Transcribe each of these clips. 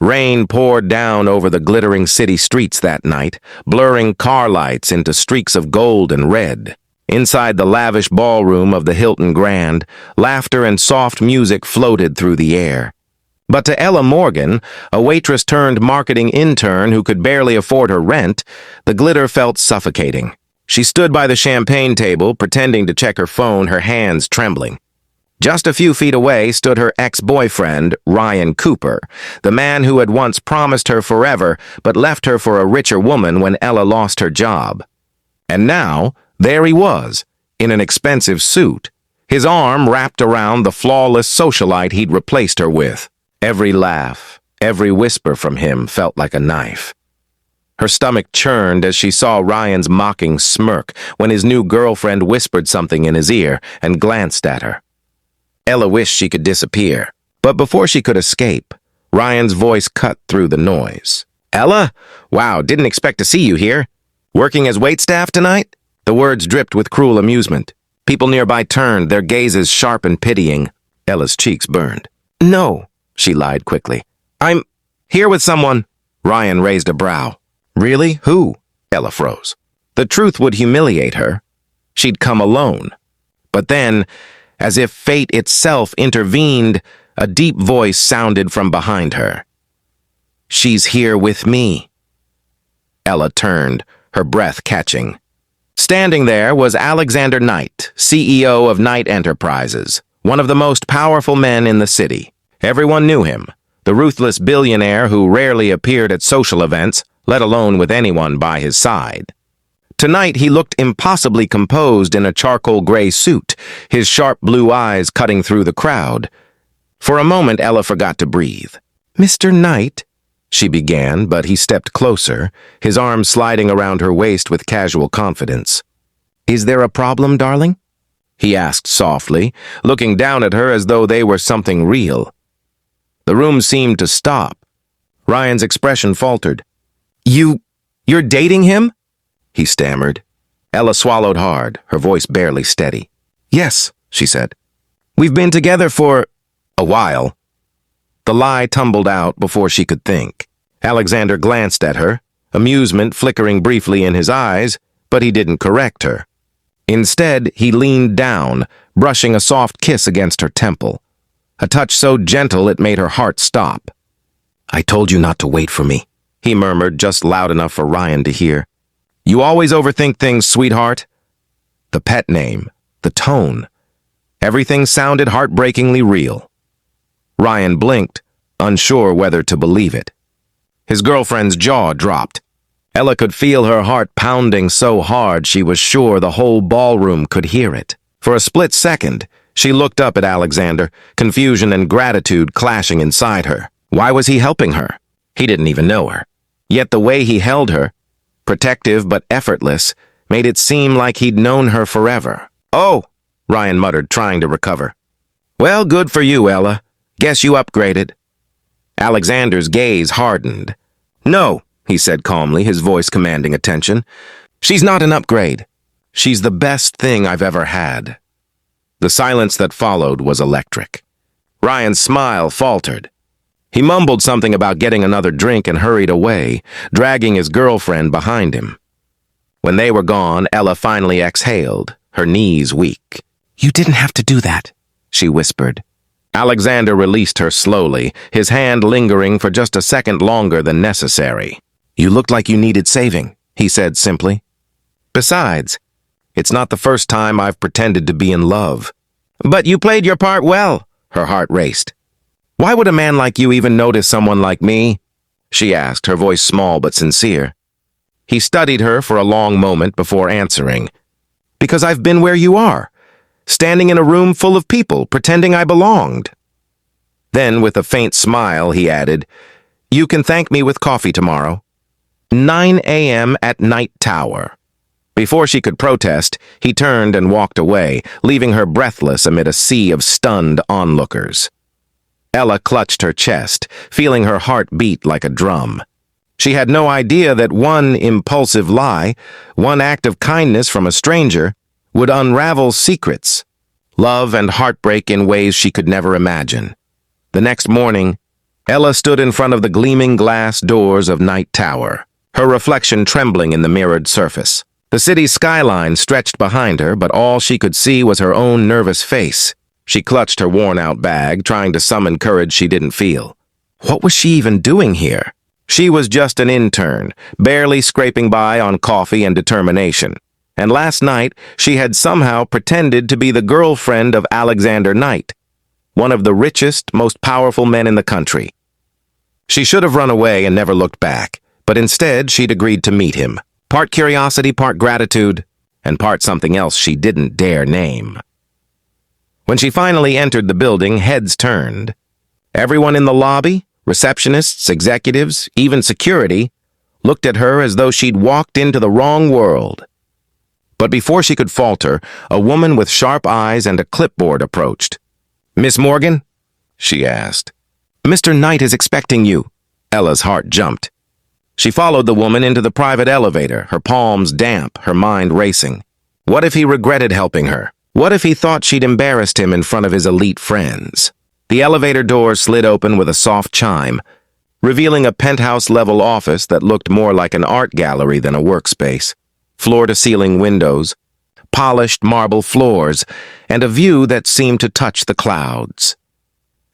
Rain poured down over the glittering city streets that night, blurring car lights into streaks of gold and red. Inside the lavish ballroom of the Hilton Grand, laughter and soft music floated through the air. But to Ella Morgan, a waitress-turned-marketing intern who could barely afford her rent, the glitter felt suffocating. She stood by the champagne table, pretending to check her phone, her hands trembling. Just a few feet away stood her ex-boyfriend, Ryan Cooper, the man who had once promised her forever but left her for a richer woman when Ella lost her job. And now, there he was, in an expensive suit, his arm wrapped around the flawless socialite he'd replaced her with. Every laugh, every whisper from him felt like a knife. Her stomach churned as she saw Ryan's mocking smirk when his new girlfriend whispered something in his ear and glanced at her. Ella wished she could disappear, but before she could escape, Ryan's voice cut through the noise. "Ella? Wow, didn't expect to see you here. Working as waitstaff tonight?" The words dripped with cruel amusement. People nearby turned, their gazes sharp and pitying. Ella's cheeks burned. "No," she lied quickly. "I'm here with someone." Ryan raised a brow. "Really? Who?" Ella froze. The truth would humiliate her. She'd come alone. But then, as if fate itself intervened, a deep voice sounded from behind her. "She's here with me." Ella turned, her breath catching. Standing there was Alexander Knight, CEO of Knight Enterprises, one of the most powerful men in the city. Everyone knew him, the ruthless billionaire who rarely appeared at social events, let alone with anyone by his side. Tonight he looked impossibly composed in a charcoal gray suit, his sharp blue eyes cutting through the crowd. For a moment Ella forgot to breathe. "Mr. Knight," she began, but he stepped closer, his arm sliding around her waist with casual confidence. "Is there a problem, darling?" he asked softly, looking down at her as though they were something real. The room seemed to stop. Ryan's expression faltered. You're dating him?" he stammered. Ella swallowed hard, her voice barely steady. "Yes," she said. "We've been together for a while." The lie tumbled out before she could think. Alexander glanced at her, amusement flickering briefly in his eyes, but he didn't correct her. Instead, he leaned down, brushing a soft kiss against her temple, a touch so gentle it made her heart stop. "I told you not to wait for me," he murmured just loud enough for Ryan to hear. "You always overthink things, sweetheart." The pet name, the tone, everything sounded heartbreakingly real. Ryan blinked, unsure whether to believe it. His girlfriend's jaw dropped. Ella could feel her heart pounding so hard she was sure the whole ballroom could hear it. For a split second, she looked up at Alexander, confusion and gratitude clashing inside her. Why was he helping her? He didn't even know her. Yet the way he held her, protective but effortless, made it seem like he'd known her forever. "Oh," Ryan muttered, trying to recover. "Well, good for you, Ella. Guess you upgraded." Alexander's gaze hardened. "No," he said calmly, his voice commanding attention. "She's not an upgrade. She's the best thing I've ever had." The silence that followed was electric. Ryan's smile faltered. He mumbled something about getting another drink and hurried away, dragging his girlfriend behind him. When they were gone, Ella finally exhaled, her knees weak. "You didn't have to do that," she whispered. Alexander released her slowly, his hand lingering for just a second longer than necessary. "You looked like you needed saving," he said simply. "Besides, it's not the first time I've pretended to be in love." "But you played your part well," her heart raced. "Why would a man like you even notice someone like me?" she asked, her voice small but sincere. He studied her for a long moment before answering. "Because I've been where you are, standing in a room full of people, pretending I belonged." Then, with a faint smile, he added, "You can thank me with coffee tomorrow. 9 a.m. at Knight Tower." Before she could protest, he turned and walked away, leaving her breathless amid a sea of stunned onlookers. Ella clutched her chest, feeling her heart beat like a drum. She had no idea that one impulsive lie, one act of kindness from a stranger, would unravel secrets, love and heartbreak in ways she could never imagine. The next morning, Ella stood in front of the gleaming glass doors of Night Tower, her reflection trembling in the mirrored surface. The city's skyline stretched behind her, but all she could see was her own nervous face. She clutched her worn-out bag, trying to summon courage she didn't feel. What was she even doing here? She was just an intern, barely scraping by on coffee and determination. And last night, she had somehow pretended to be the girlfriend of Alexander Knight, one of the richest, most powerful men in the country. She should have run away and never looked back, but instead she'd agreed to meet him. Part curiosity, part gratitude, and part something else she didn't dare name. When she finally entered the building, heads turned. Everyone in the lobby, receptionists, executives, even security, looked at her as though she'd walked into the wrong world. But before she could falter, a woman with sharp eyes and a clipboard approached. "Miss Morgan?" she asked. "Mr. Knight is expecting you." Ella's heart jumped. She followed the woman into the private elevator, her palms damp, her mind racing. What if he regretted helping her? What if he thought she'd embarrassed him in front of his elite friends? The elevator doors slid open with a soft chime, revealing a penthouse-level office that looked more like an art gallery than a workspace. Floor-to-ceiling windows, polished marble floors, and a view that seemed to touch the clouds.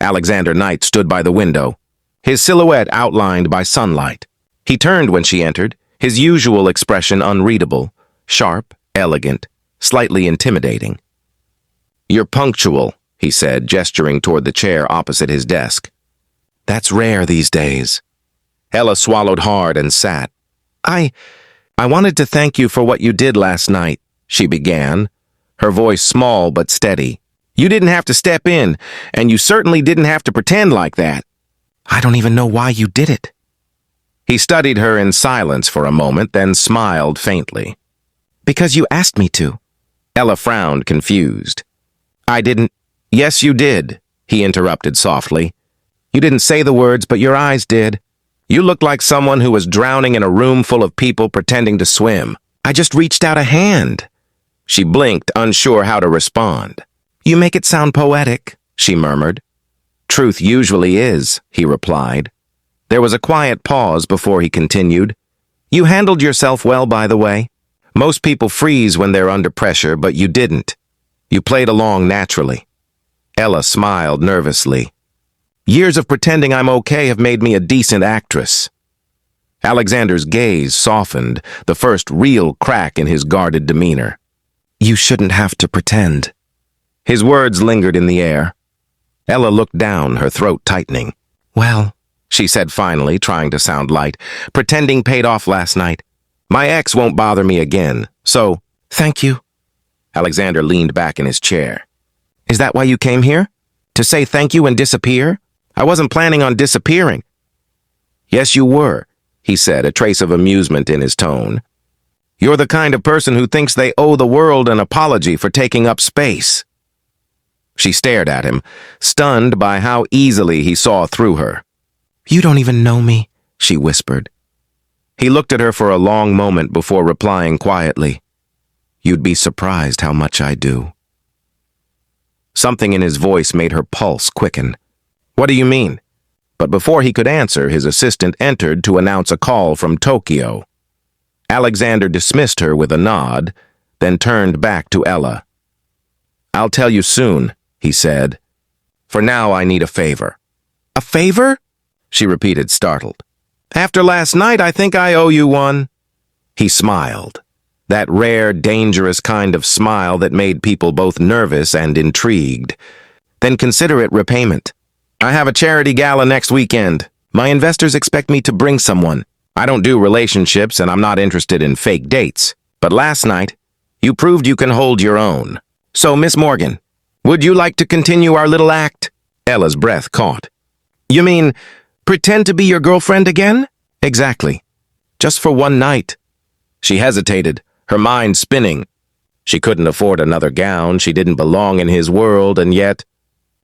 Alexander Knight stood by the window, his silhouette outlined by sunlight. He turned when she entered, his usual expression unreadable, sharp, elegant, slightly intimidating. "You're punctual," he said, gesturing toward the chair opposite his desk. "That's rare these days." Ella swallowed hard and sat. I wanted to thank you for what you did last night," she began, her voice small but steady. "You didn't have to step in, and you certainly didn't have to pretend like that." "I don't even know why you did it." He studied her in silence for a moment, then smiled faintly. "Because you asked me to." Ella frowned, confused. "I didn't—" "Yes, you did," he interrupted softly. "You didn't say the words, but your eyes did. You looked like someone who was drowning in a room full of people pretending to swim. I just reached out a hand." She blinked, unsure how to respond. "You make it sound poetic," she murmured. "Truth usually is," he replied. There was a quiet pause before he continued. "You handled yourself well, by the way. Most people freeze when they're under pressure, but you didn't. You played along naturally." Ella smiled nervously. "Years of pretending I'm okay have made me a decent actress." Alexander's gaze softened, the first real crack in his guarded demeanor. "You shouldn't have to pretend." His words lingered in the air. Ella looked down, her throat tightening. "Well," she said finally, trying to sound light, "pretending paid off last night. My ex won't bother me again, so—" "Thank you." Alexander leaned back in his chair. "Is that why you came here? To say thank you and disappear? I wasn't planning on disappearing." "Yes, you were," he said, a trace of amusement in his tone. "You're the kind of person who thinks they owe the world an apology for taking up space." She stared at him, stunned by how easily he saw through her. "You don't even know me," she whispered. He looked at her for a long moment before replying quietly, "You'd be surprised how much I do." Something in his voice made her pulse quicken. "What do you mean?" But before he could answer, his assistant entered to announce a call from Tokyo. Alexander dismissed her with a nod, then turned back to Ella. "I'll tell you soon," he said. "For now, I need a favor." "A favor?" she repeated, startled. "After last night, I think I owe you one." He smiled, that rare, dangerous kind of smile that made people both nervous and intrigued. "Then consider it repayment. I have a charity gala next weekend. My investors expect me to bring someone. I don't do relationships and I'm not interested in fake dates. But last night, you proved you can hold your own. So, Miss Morgan, would you like to continue our little act?" Ella's breath caught. "You mean, pretend to be your girlfriend again?" "Exactly. Just for one night." She hesitated, her mind spinning. She couldn't afford another gown, she didn't belong in his world, and yet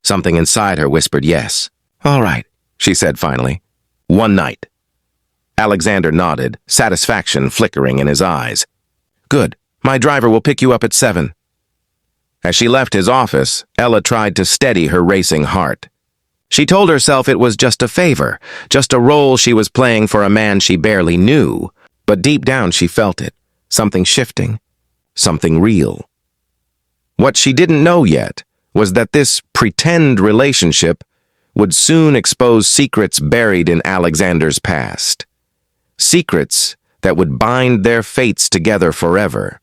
something inside her whispered yes. "All right," she said finally. "One night." Alexander nodded, satisfaction flickering in his eyes. "Good. My driver will pick you up at 7. As she left his office, Ella tried to steady her racing heart. She told herself it was just a favor, just a role she was playing for a man she barely knew. But deep down she felt it, something shifting, something real. What she didn't know yet was that this pretend relationship would soon expose secrets buried in Alexander's past. Secrets that would bind their fates together forever.